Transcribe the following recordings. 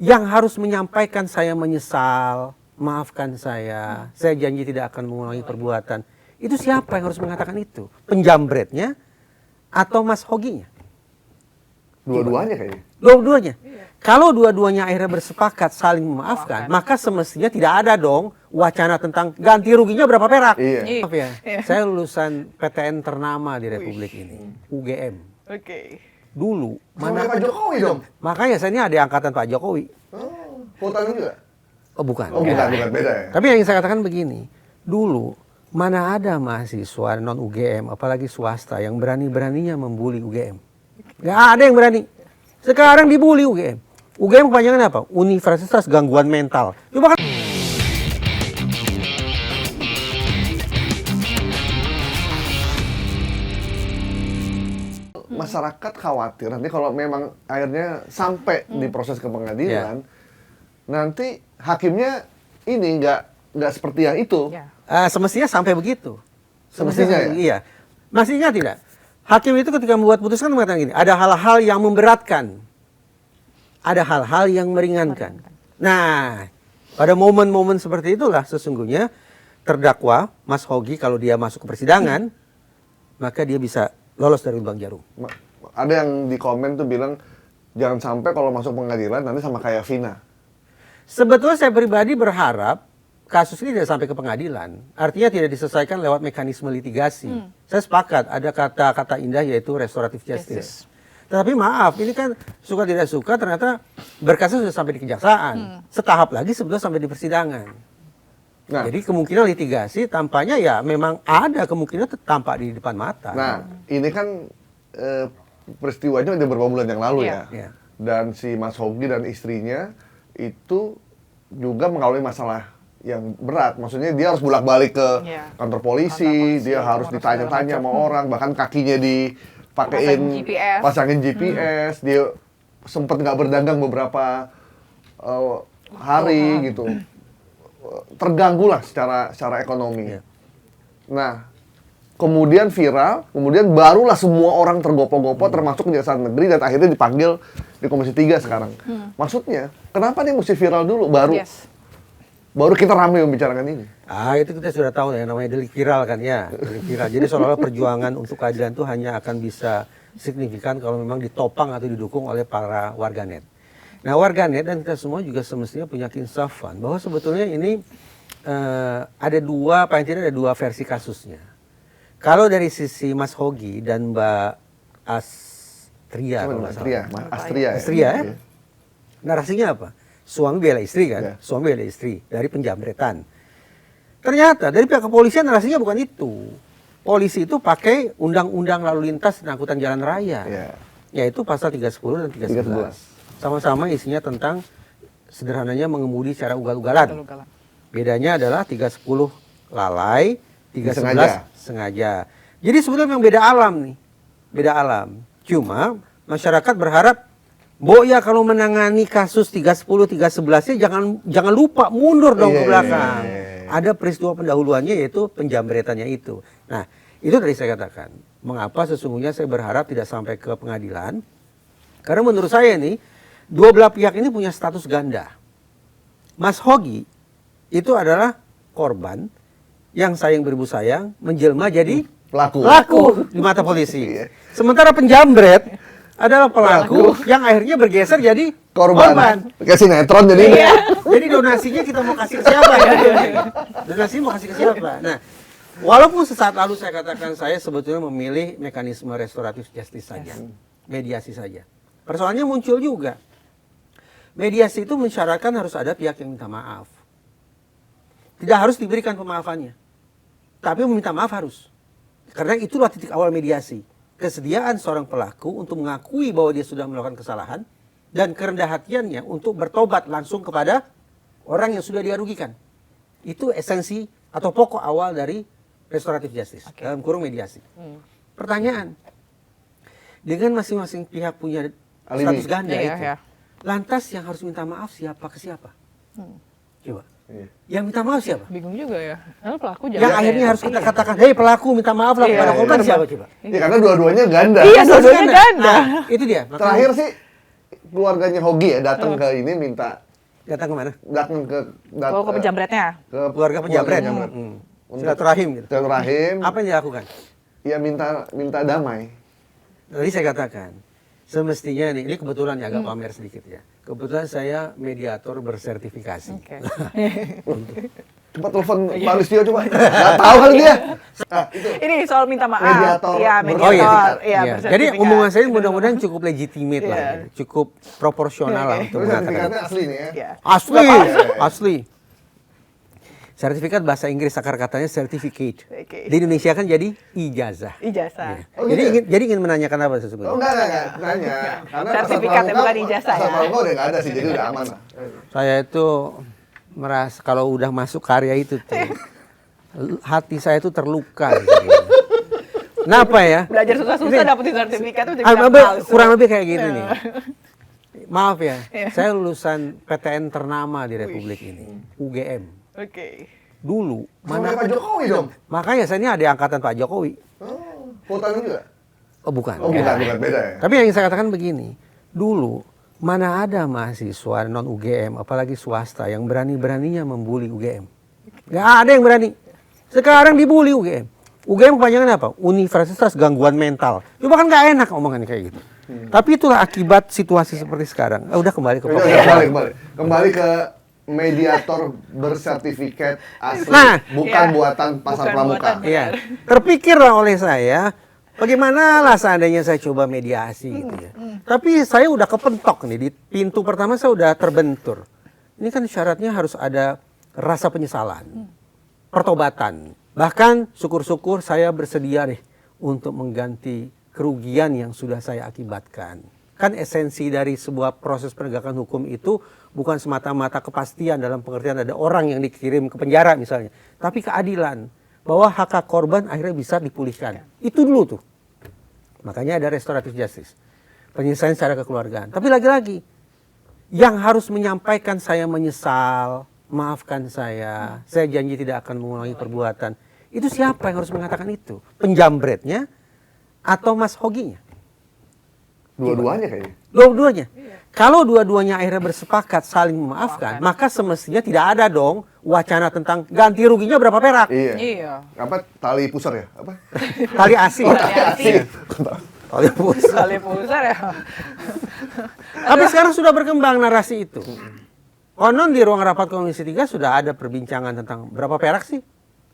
Yang harus menyampaikan saya menyesal, maafkan saya janji tidak akan mengulangi perbuatan. Itu siapa yang harus mengatakan itu? Penjambretnya atau Mas Hoginya? Dua-duanya kayaknya. Dua-duanya. Kalau dua-duanya akhirnya bersepakat saling memaafkan, maka semestinya tidak ada dong wacana tentang ganti ruginya berapa perak. Iya. Maaf ya, saya lulusan PTN ternama di Republik ini, UGM. Oke. Dulu, Sama Pak Jokowi dong. makanya saya ini ada angkatan Pak Jokowi. Oh, Hutan juga? Oh bukan. Oh, bukan beda ya. Tapi yang ingin saya katakan begini, dulu mana ada mahasiswa non UGM, apalagi swasta yang berani-beraninya membuli UGM. Nggak ada yang berani. Sekarang dibully UGM. UGM kepanjangan apa? Universitas Gangguan Mental. Coba kan. Masyarakat khawatir nanti kalau memang akhirnya sampai di proses ke pengadilan, nanti hakimnya ini nggak seperti yang itu. Ya. Semestinya sampai begitu. Semestinya ya? Iya. Mestinya tidak. Hakim itu ketika membuat putusan mengatakan gini, ada hal-hal yang memberatkan. Ada hal-hal yang meringankan. Nah, pada momen-momen seperti itulah sesungguhnya terdakwa Mas Hogi kalau dia masuk ke persidangan, maka dia bisa lolos dari lubang jarum. Ada yang di komen tuh bilang jangan sampai kalau masuk pengadilan nanti sama kayak Vina. Sebetulnya saya pribadi berharap kasus ini tidak sampai ke pengadilan. Artinya tidak diselesaikan lewat mekanisme litigasi. Saya sepakat ada kata-kata indah yaitu restoratif justice. Tetapi maaf, ini kan suka tidak suka ternyata berkasnya sudah sampai di kejaksaan. Setahap lagi sebetulnya sampai di persidangan. Nah, Jadi kemungkinan litigasi tampaknya ya memang ada kemungkinan tampak di depan mata. nah ini kan peristiwanya udah beberapa bulan yang lalu Iya. ya. Dan si Mas Hogi dan istrinya itu juga mengalami masalah yang berat. Maksudnya dia harus bolak-balik ke kantor polisi, dia harus ditanya-tanya sama orang, bahkan kakinya dipakein pasangin GPS, dia sempat nggak berdagang beberapa hari gitu. Terganggu lah secara ekonomi. Iya. Nah, kemudian viral, kemudian barulah semua orang tergopoh-gopoh termasuk Kejaksaan Negeri dan akhirnya dipanggil di Komisi 3 sekarang. Maksudnya, kenapa dia mesti viral dulu baru kita ramai membicarakan ini? Itu kita sudah tahu ya namanya delik viral kan ya, delik viral. Jadi seolah-olah perjuangan untuk keadilan itu hanya akan bisa signifikan kalau memang ditopang atau didukung oleh para warganet. Nah, warganet dan kita semua juga semestinya punya keinsafan bahwa sebetulnya ini ada paling tidak ada dua versi kasusnya. Kalau dari sisi Mas Hogi dan Mbak Astria, Astria ya? Narasinya apa? Suami bela istri kan? Suami bela istri dari penjambretan. Ternyata dari pihak kepolisian narasinya bukan itu. Polisi itu pakai undang-undang lalu lintas dan angkutan jalan raya. Yaitu pasal 310 dan 311. Sama-sama isinya tentang sederhananya mengemudi secara ugal-ugalan. Bedanya adalah 310 lalai, 311 sengaja. Jadi sebetulnya memang beda alam nih. Beda alam. Cuma masyarakat berharap ya kalau menangani kasus 310, 311-nya jangan lupa mundur dong ke belakang. Ada peristiwa pendahuluannya yaitu penjambretannya itu. Nah, itu tadi saya katakan. Mengapa sesungguhnya saya berharap tidak sampai ke pengadilan? Karena menurut saya nih, dua belah pihak ini punya status ganda. Mas Hogi itu adalah korban yang sayang beribu sayang menjelma jadi pelaku di mata polisi. Sementara penjambret adalah pelaku yang akhirnya bergeser jadi korban. Kayak sinetron jadi. Jadi donasinya kita mau kasih ke siapa ya? Donasi mau kasih ke siapa? Nah, walaupun sesaat lalu saya katakan saya sebetulnya memilih mekanisme restoratif justice saja, mediasi saja. Persoalannya muncul juga. Mediasi itu mensyaratkan harus ada pihak yang minta maaf. Tidak harus diberikan pemaafannya. Tapi meminta maaf harus. Karena itulah titik awal mediasi. Kesediaan seorang pelaku untuk mengakui bahwa dia sudah melakukan kesalahan dan kerendah hatiannya untuk bertobat langsung kepada orang yang sudah dia rugikan. Itu esensi atau pokok awal dari restoratif justice, dalam kurung mediasi. Pertanyaan, dengan masing-masing pihak punya status ganda itu, lantas yang harus minta maaf siapa ke siapa? Coba. Yang minta maaf siapa? Bingung juga ya. Lalu pelaku yang akhirnya harus kita katakan, hei pelaku minta maaf lah kepada korban siapa coba? Ya karena dua-duanya ganda. Iya, dua-duanya ganda. Nah, itu dia. Terakhir sih keluarganya Hogi ya datang ke ini minta Datang kemana? datang ke Oh, ke penjamretnya. ke Keluarga penjamret. penjamret. Silaturahim gitu. Silaturahim. Apa yang dilakukan? Ya minta damai. Tadi saya katakan, semestinya ini kebetulan ya agak pamer sedikit ya. Kebetulan saya mediator bersertifikasi. Oke. Coba telepon Pak Listio coba. Nggak tahu kali dia. Ah, itu. Ini soal minta maaf. Mediator. Iya, Oh, mediator. iya. Iya, Iya. bersertifikat. Jadi omongan saya mudah-mudahan cukup legitimate lah, Iya. gitu. Cukup proporsional lah untuk Terus mengatakan. sertifikatnya asli nih ya. Iya. Asli, Bapak. asli. Sertifikat bahasa Inggris akar katanya certificate. Oke. Di Indonesia kan jadi ijazah. Ijazah. Oh, jadi gitu ya? ingin menanyakan apa Oh sesungguhnya? enggak nanya. Karena Sertifikat ya, bukan ijazah ya. Pramuka udah nggak ada sih, jadi udah aman lah. Saya itu merasa kalau udah masuk karya itu tuh hati saya itu terluka. Gitu. Kenapa ya? Belajar susah-susah dapetin sertifikat itu jadi Ah, bilang palsu. kurang lebih kayak gini nih. Maaf ya, Iya. saya lulusan PTN ternama di Republik ini, UGM. Oke. Dulu, Mana mana Pak Jokowi dong? makanya saya ini ada angkatan Pak Jokowi. Oh, Sultan juga? Oh bukan. Oh bukan beda ya. Tapi yang saya katakan begini, dulu mana ada mahasiswa non UGM, apalagi swasta yang berani-beraninya membuli UGM. Gak ada yang berani. Sekarang dibully UGM. UGM kepanjangan apa? Universitas Gangguan Mental. Coba kan gak enak omongan kayak gitu. Tapi itulah akibat situasi seperti sekarang. Udah kembali ke Udah, pokoknya. kembali ke mediator bersertifikat asli, Nah, bukan iya. buatan pasar Bukan pramuka. buatan. Iya. Terpikirlah oleh saya, bagaimana lah seandainya saya coba mediasi gitu ya. Tapi saya udah kepentok nih, di pintu pertama saya udah terbentur. Ini kan syaratnya harus ada rasa penyesalan, pertobatan. Bahkan syukur-syukur saya bersedia deh untuk mengganti kerugian yang sudah saya akibatkan. Kan esensi dari sebuah proses penegakan hukum itu bukan semata-mata kepastian dalam pengertian ada orang yang dikirim ke penjara misalnya. Tapi keadilan. Bahwa hak korban akhirnya bisa dipulihkan. Itu dulu tuh. Makanya ada restoratif justice. Penyelesaian secara kekeluargaan. Tapi lagi-lagi, yang harus menyampaikan saya menyesal, maafkan saya janji tidak akan mengulangi perbuatan. Itu siapa yang harus mengatakan itu? Penjambretnya atau Mas Hoginya? Dua-duanya kayaknya. Dua-duanya. Kalau dua-duanya akhirnya bersepakat saling memaafkan, maka semestinya tidak ada dong wacana tentang ganti ruginya berapa perak. Iya. Iya. Apa tali pusar ya? Apa? Tali asi. Tali asi. Tali pusar. Kali pusar ya. Tapi sekarang sudah berkembang narasi itu. Konon di ruang rapat Komisi 3 sudah ada perbincangan tentang berapa perak sih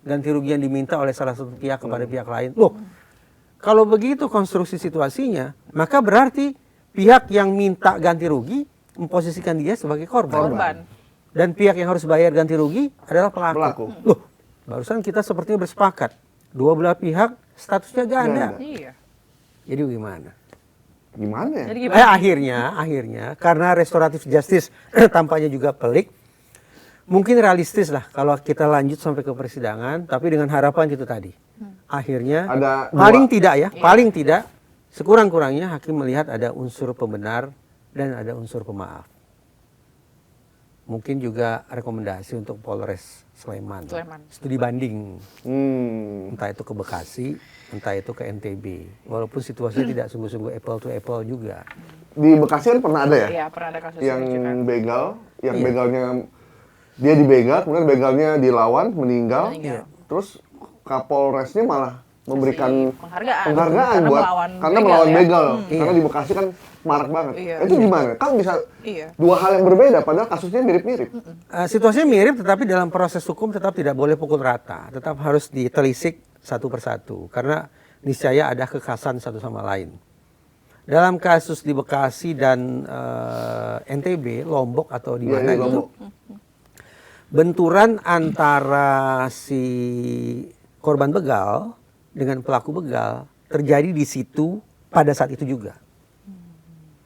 ganti rugi yang diminta oleh salah satu pihak kepada pihak lain. Loh, kalau begitu konstruksi situasinya, maka berarti pihak yang minta ganti rugi memposisikan dia sebagai korban. Dan pihak yang harus bayar ganti rugi adalah pelaku. Loh, barusan kita sepertinya bersepakat. Dua belah pihak statusnya ganda. Iya. Jadi gimana? Gimana ya? Jadi gimana? Akhirnya karena restoratif justice tampaknya juga pelik, mungkin realistis lah kalau kita lanjut sampai ke persidangan, tapi dengan harapan itu tadi. Akhirnya Ada paling dua. tidak ya, paling tidak sekurang-kurangnya hakim melihat ada unsur pembenar dan ada unsur pemaaf. Mungkin juga rekomendasi untuk Polres Sleman. Studi banding. Entah itu ke Bekasi, entah itu ke NTB. Walaupun situasinya tidak sungguh-sungguh apple to apple juga. Di Bekasi kan pernah ada ya? Iya, pernah ada kasus Yang itu kan. begal, yang Iya. begalnya dia dibegal, kemudian begalnya dilawan, meninggal. Meninggal. Terus Kapolresnya malah memberikan Penghargaan. penghargaan Karena buat melawan karena begal melawan ya. begal. Iya. Karena di Bekasi kan marak banget. Iya. Itu gimana? Kan bisa Iya. dua hal yang berbeda padahal kasusnya mirip-mirip. Situasinya mirip, tetapi dalam proses hukum tetap tidak boleh pukul rata. Tetap harus ditelisik satu persatu. Karena niscaya ada kekhasan satu sama lain. Dalam kasus di Bekasi dan NTB, Lombok atau di Iya, mana di itu, Lombok. benturan antara si korban begal dengan pelaku begal terjadi di situ pada saat itu juga.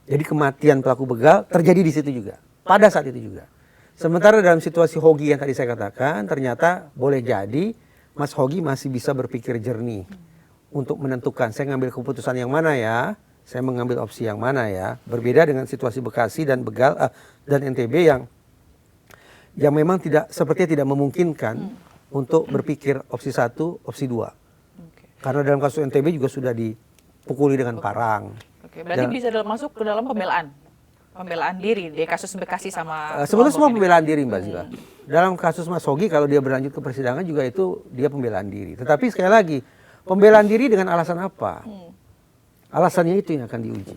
Jadi kematian pelaku begal terjadi di situ juga, pada saat itu juga. Sementara dalam situasi Hogi yang tadi saya katakan, ternyata boleh jadi Mas Hogi masih bisa berpikir jernih untuk menentukan saya ngambil keputusan yang mana ya, saya mengambil opsi yang mana ya. Berbeda dengan situasi Bekasi dan begal dan NTB yang memang sepertinya tidak memungkinkan untuk berpikir opsi 1, opsi 2. Karena dalam kasus NTB juga sudah dipukuli dengan parang. Oke, berarti bisa masuk ke dalam pembelaan. Pembelaan diri di kasus Bekasi sama Sebetulnya semua Lombok ini. pembelaan diri, Mbak Zila. Dalam kasus Mas Hogi, kalau dia berlanjut ke persidangan juga itu dia pembelaan diri. Tetapi sekali lagi, pembelaan diri dengan alasan apa? Alasannya itu yang akan diuji.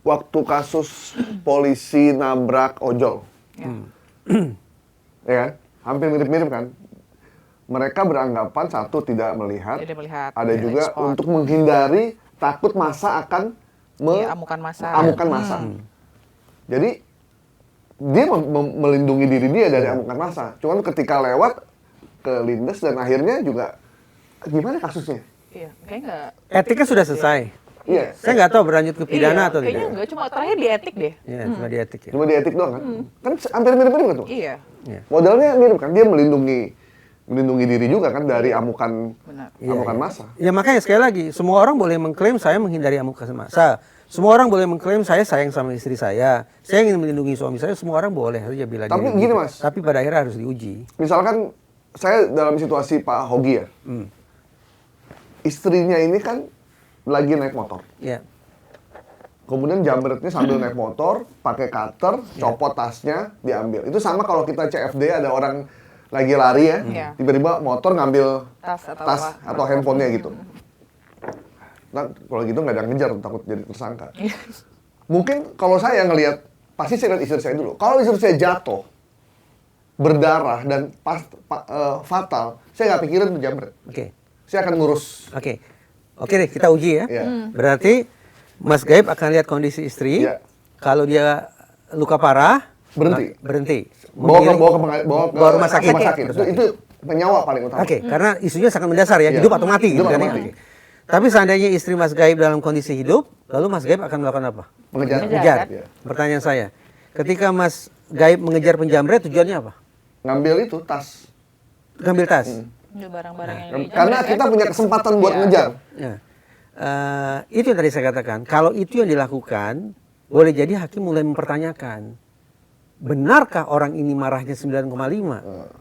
Waktu kasus polisi nabrak ojol, ya kan? Hampir mirip-mirip kan? Mereka beranggapan satu tidak melihat, Tidak melihat, ada ya, juga spot. untuk menghindari takut massa akan amukan massa. amukan massa. Jadi dia melindungi diri dia dari amukan massa. Cuman ketika lewat ke lindes dan akhirnya juga gimana kasusnya? Iya, kayaknya nggak. Etiknya sudah selesai. Iya. Saya nggak tahu berlanjut ke pidana atau kayaknya tidak. enggak, cuma terakhir di etik deh. Ya, cuma di etik ya. Cuma di etik doang kan? Kan hampir mirip-mirip kan tuh? Iya, Ya. Modalnya mirip kan? Dia melindungi diri juga kan dari amukan benar. amukan massa. Ya makanya sekali lagi, semua orang boleh mengklaim saya menghindari amukan massa. Semua orang boleh mengklaim saya sayang sama istri saya ingin melindungi suami saya, semua orang boleh saja bila Tapi diri gini, gitu. Mas. Tapi pada akhirnya harus diuji. Misalkan saya dalam situasi Pak Hogi ya, istrinya ini kan lagi naik motor. Ya. Kemudian jambretnya sambil naik motor, pakai cutter, copot tasnya, diambil. Itu sama kalau kita CFD ada orang lagi lari ya, Iya. tiba-tiba motor ngambil Tas atau tas apa. atau handphonenya gitu. Nah, kalau gitu nggak ada ngejar, takut jadi tersangka. Mungkin kalau saya ngelihat, pasti saya lihat istri saya dulu. Kalau istri saya jatuh, berdarah dan fatal, saya nggak pikirin tuh jambret. Oke. Saya akan ngurus. Oke. Oke deh, kita uji ya. Iya. Berarti Mas Gaib akan lihat kondisi istri. Iya. Kalau dia luka parah, Berhenti. berhenti. Bawa ke rumah sakit. Itu penyawa paling utama. Oke, karena isunya sangat mendasar ya, Iya. hidup atau mati gitu Hidup kan atau ya. mati. Oke. Tapi seandainya istri Mas Gaib dalam kondisi hidup, lalu Mas Gaib akan melakukan apa? Mengejar. Mengejar. Iya. Pertanyaan saya, ketika Mas Gaib mengejar penjamret, tujuannya apa? Ngambil itu tas. Ngambil tas. Itu barang-barang yang Karena kita punya kesempatan buat ngejar. Ya. Itu yang tadi saya katakan. Kalau itu yang dilakukan, boleh jadi hakim mulai mempertanyakan, benarkah orang ini marahnya 9,5?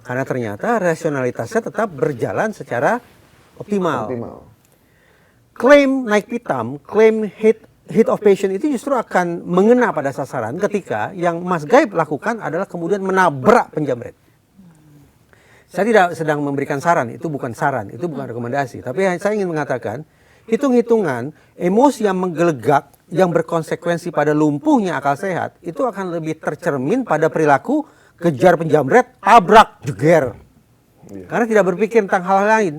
Karena ternyata rasionalitasnya tetap berjalan secara optimal. Klaim naik pitam, klaim hit of passion itu justru akan mengena pada sasaran ketika yang Mas Gaib lakukan adalah kemudian menabrak penjamret. Saya tidak sedang memberikan saran, itu bukan saran, itu bukan rekomendasi. Tapi saya ingin mengatakan, hitung-hitungan emosi yang menggelegak, yang berkonsekuensi pada lumpuhnya akal sehat, itu akan lebih tercermin pada perilaku kejar penjamret, tabrak, jeger. Karena tidak berpikir tentang hal lain.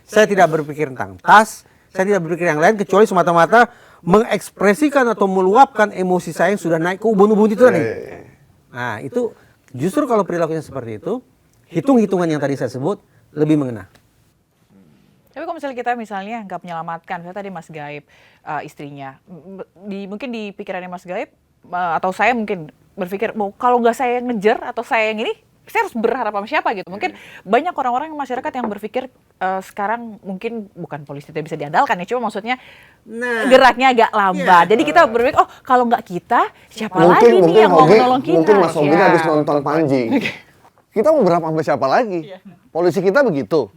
Saya tidak berpikir tentang tas, saya tidak berpikir yang lain, kecuali semata-mata mengekspresikan atau meluapkan emosi saya yang sudah naik ke ubun-ubun itu tadi. Nah, itu justru kalau perilakunya seperti itu, hitung-hitungan yang tadi saya sebut lebih mengena. Tapi kalau misalnya kita nggak menyelamatkan, misalnya tadi Mas Gaib istrinya, mungkin di pikirannya Mas Gaib atau saya mungkin berpikir, kalau nggak saya ngejar atau saya yang ini, saya harus berharap sama siapa gitu. Mungkin banyak orang-orang masyarakat yang berpikir sekarang mungkin bukan polisi tidak bisa diandalkan ya, cuma maksudnya geraknya agak lambat. Jadi kita berpikir, oh kalau nggak kita, siapa lagi nih yang mau menolong kita? Mungkin Mas Hogi habis nonton Panji. Kita mau berapa sama siapa lagi? Polisi kita begitu.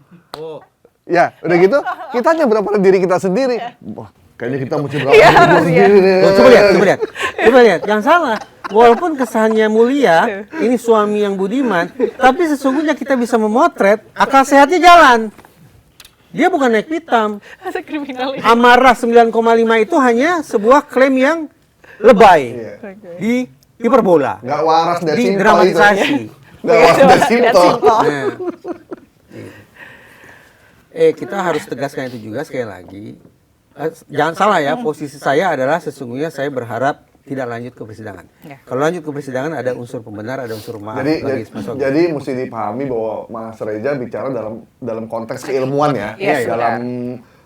Ya, udah gitu, kita hanya berapa diri kita sendiri. Wah, kayaknya kita mesti berapa sendiri deh. Coba lihat, yang salah. Walaupun kesannya mulia, ini suami yang budiman, tapi sesungguhnya kita bisa memotret akal sehatnya jalan. Dia bukan naik pitam. Amarah 9,5 itu hanya sebuah klaim yang lebay. Di hiperbola. Nggak waras dan Di simpel dramatisasi. Nggak waras dan simpel. Nah, kita harus tegaskan itu juga sekali lagi. Jangan salah ya, posisi saya adalah sesungguhnya saya berharap tidak lanjut ke persidangan. Kalau lanjut ke persidangan ada unsur pembenar, ada unsur maaf bagi Mas Hogi. Jadi mesti dipahami bahwa Mas Reza bicara dalam konteks keilmuan ya. Dalam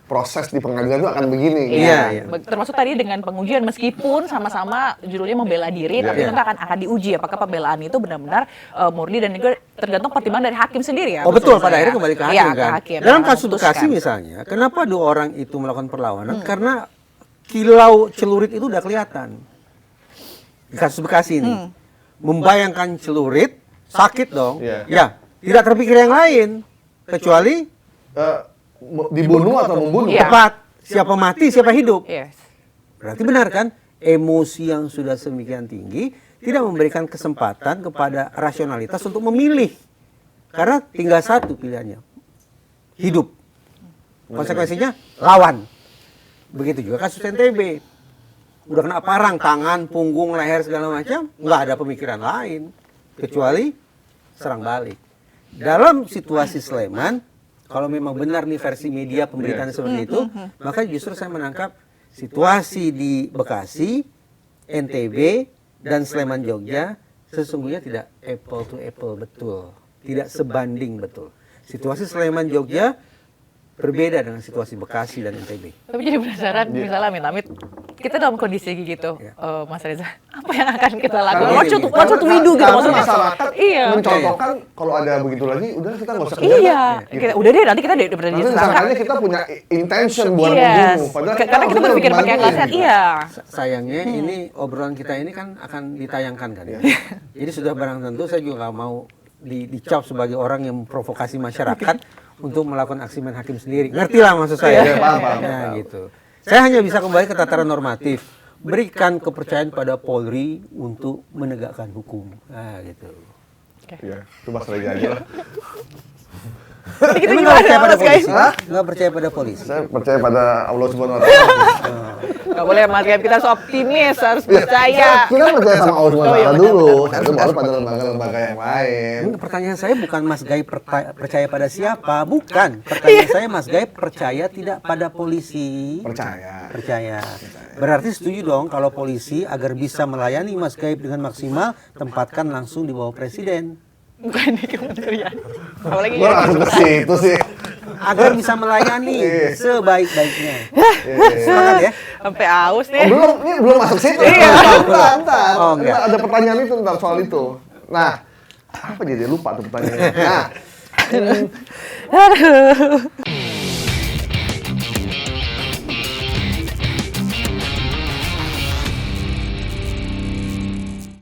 proses di pengadilan itu akan begini. Iya. Termasuk tadi dengan pengujian, meskipun sama-sama judulnya membela diri, tapi tentu akan diuji apakah pembelaan itu benar-benar murni dan juga tergantung pertimbangan dari hakim sendiri ya. Oh betul, pada akhirnya kembali ke hakim kan. Dalam kasus memutuskan. Bekasi misalnya, kenapa dua orang itu melakukan perlawanan? Karena kilau celurit itu udah kelihatan. Di kasus Bekasi ini. Membayangkan celurit, sakit dong. Ya, tidak terpikir yang lain. Kecuali dibunuh atau membunuh. tepat. Siapa mati, siapa hidup. Yes. Berarti benar kan? Emosi yang sudah semikian tinggi tidak memberikan kesempatan kepada rasionalitas untuk memilih. Karena tinggal satu pilihannya, hidup. Konsekuensinya lawan. Begitu juga kasus NTB. Udah kena parang, tangan, punggung, leher, segala macam, nggak ada pemikiran lain. Kecuali serang balik. Dalam situasi Sleman, kalau memang benar nih versi media pemberitaan seperti itu, maka justru saya menangkap situasi di Bekasi, NTB, dan Sleman Jogja sesungguhnya tidak apple to apple betul. Tidak sebanding betul. Situasi Sleman Jogja berbeda dengan situasi Bekasi dan NTB. Tapi jadi penasaran, misalnya amit-amit, kita dalam kondisi gitu, Mas Reza, apa yang akan kita lakukan? What should we do gitu maksudnya? Masyarakat mencontohkan kalau ada begitu lagi, udah kita nggak usah kerja. Iya, udah deh nanti kita udah Nanti misalnya kita punya intention buat membunuh. Karena kita berpikir pakai akal sehat, iya. Sayangnya ini obrolan kita ini kan akan ditayangkan kan ya. Jadi sudah barang tentu saya juga nggak mau dicap sebagai orang yang memprovokasi masyarakat untuk melakukan aksi main hakim sendiri. Ngerti lah maksud saya. Paham. Gitu. Saya hanya bisa kembali ke tataran normatif. Berikan kepercayaan pada Polri untuk menegakkan hukum. Nah, gitu. Ya, itu Mas Reza aja lah. Emang nggak percaya pada polisi? Nggak percaya pada polisi? Saya percaya pada Allah Subhanahu Wa Taala. Nggak boleh Mas Gaib, kita harus optimis, harus percaya. Kita percaya sama Allah Subhanahu Wa Taala dulu. Itu baru pada lembaga-lembaga yang lain. Pertanyaan saya bukan Mas Gaib percaya pada siapa, bukan. Pertanyaan saya Mas Gaib percaya tidak pada polisi? Percaya. Berarti setuju dong kalau polisi agar bisa melayani Mas Gaib dengan maksimal, tempatkan langsung di bawah presiden. Bukan di kementerian. Apalagi Gua langsung ke situ sih. Agar bisa melayani sebaik-baiknya. Semangat ya. sampai aus nih. Ini belum masuk situ. Ntar. Oh, enggak. Ada pertanyaan itu ntar soal itu. Nah, apa dia lupa tuh pertanyaannya. Nah. Aduh.